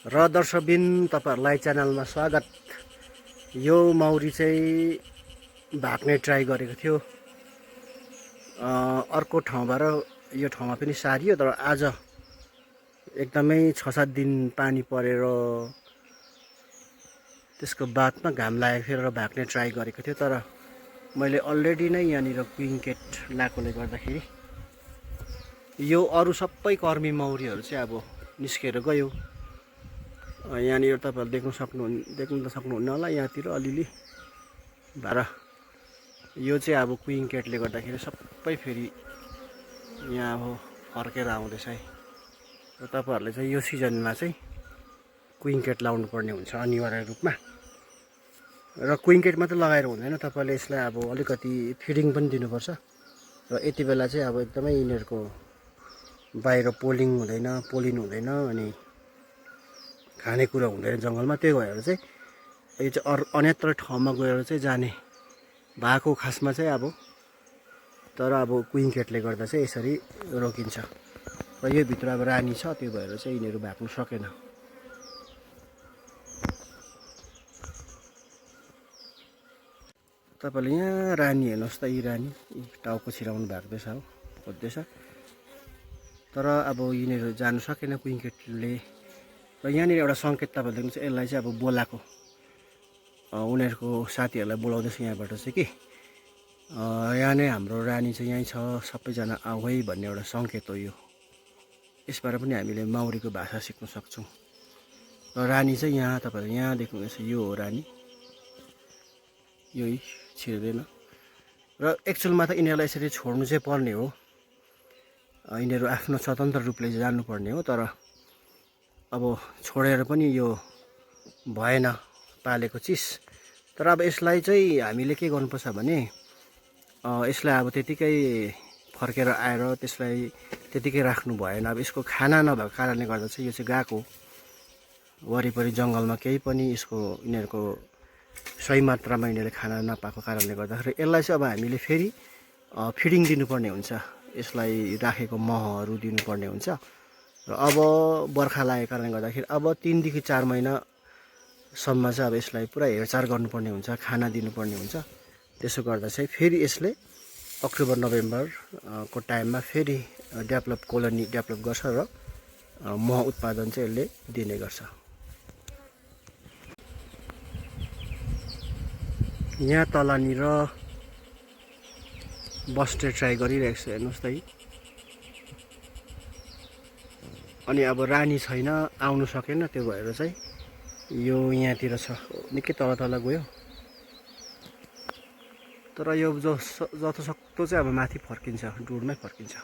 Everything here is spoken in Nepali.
र दर्शकबिन तपाईहरुलाई च्यानलमा स्वागत। यो मौरी चाहिँ भाग्ने ट्राई गरेको थियो। अर्को ठाउँबाट यो ठाउँमा पनि सारियो, तर आज एकदमै 6-7 दिन पानी परेर त्यसको बादमा घाम लागेको थियो र भाग्ने ट्राई गरेको थियो। तर मैले अलरेडी नै यहाँनिर क्विन केट लाएकोले गर्दाखेरि यो अरु सबै कर्मी मौरीहरू चाहिँ अब निस्केर गयो। यहाँनिर तपाईहरु देख्न त सक्नुहुन्न होला, यहाँतिर अलिअलि भएर यो चाहिँ अब क्विन केटले गर्दाखेरि सबै फेरि यहाँ अब फर्केर आउँदैछ है। र तपाईहरुले चाहिँ यो सिजनमा चाहिँ क्विन केट लाउनु पर्ने हुन्छ अनिवार्य रूपमा। र क्विन केट मात्र लगाएर हुँदैन, तपाईले यसलाई अब अलिकति फिडिङ पनि दिनुपर्छ। र यति बेला चाहिँ अब एकदमै यिनीहरुको बाहिर पोलिन हुँदैन अनि खानेकुरा हुँदैन जङ्गलमा। त्यही भएर चाहिँ यो चाहिँ अन्यत्र ठाउँमा गएर चाहिँ जाने भएको खासमा चाहिँ अब, तर अब क्विन केटले गर्दा चाहिँ यसरी रोकिन्छ। र यो भित्र अब रानी छ, त्यो भएर चाहिँ यिनीहरू भाग्नु सकेन। तपाईले यहाँ रानी हेर्नुहोस् त, यी रानी टाउको छिराउनु भाग्दैछ, हो खोज्दैछ। तर अब यिनीहरू जानु सकेन क्विन केटले। र यहाँनिर एउटा सङ्केत तपाईले देख्नुहुन्छ, यसलाई चाहिँ अब बोलाएको, उनीहरूको साथीहरूलाई बोलाउँदैछ यहाँबाट चाहिँ कि यहाँ नै हाम्रो रानी चाहिँ यहीँ छ, सबैजना आऊ है भन्ने एउटा सङ्केत हो यो। यसबाट पनि हामीले माउरीको भाषा सिक्न सक्छौँ। र रानी चाहिँ यहाँ तपाईले यहाँ देख्नुहुनेछ, यो हो रानी, यो छिर्दैन। र एक्चुअलमा त यिनीहरूलाई यसरी छोड्नु चाहिँ पर्ने हो, यिनीहरू आफ्नो स्वतन्त्र रूपले जानुपर्ने हो। तर अब छोडेर पनि यो भएन पालेको चिज। तर अब यसलाई चाहिँ हामीले के गर्नुपर्छ भने यसलाई अब त्यतिकै फर्केर आएर त्यसलाई त्यतिकै राख्नु भएन। अब यसको खाना नभएको कारणले गर्दा चाहिँ यो चाहिँ गएको वरिपरि जङ्गलमा केही पनि यिनीहरूको सही मात्रामा यिनीहरूले खाना नपाएको कारणले गर्दाखेरि यसलाई चाहिँ अब हामीले फेरि फिडिङ दिनुपर्ने हुन्छ। यसलाई राखेको महहरू दिनुपर्ने हुन्छ। र अब बर्खा लागेको कारणले गर्दाखेरि अब 3 देखि 4 महिनासम्म चाहिँ अब यसलाई पुरा हेरचाह गर्नुपर्ने हुन्छ, खाना दिनुपर्ने हुन्छ। त्यसो गर्दा चाहिँ फेरि यसले अक्टोबर नोभेम्बर को टाइममा फेरि कोलोनी डेभलप गर्छ र मह उत्पादन चाहिँ यसले दिने गर्छ। यहाँ तलनिर बस्ने ट्राई गरिरहेको छु, हेर्नुहोस् त। अनि अब रानी छैन, आउनु सकेन, त्यो भएर चाहिँ यो यहाँतिर छ, निकै तल गयो। तर यो जतिसक्दो चाहिँ अब माथि फर्किन्छ, डुडमै फर्किन्छ।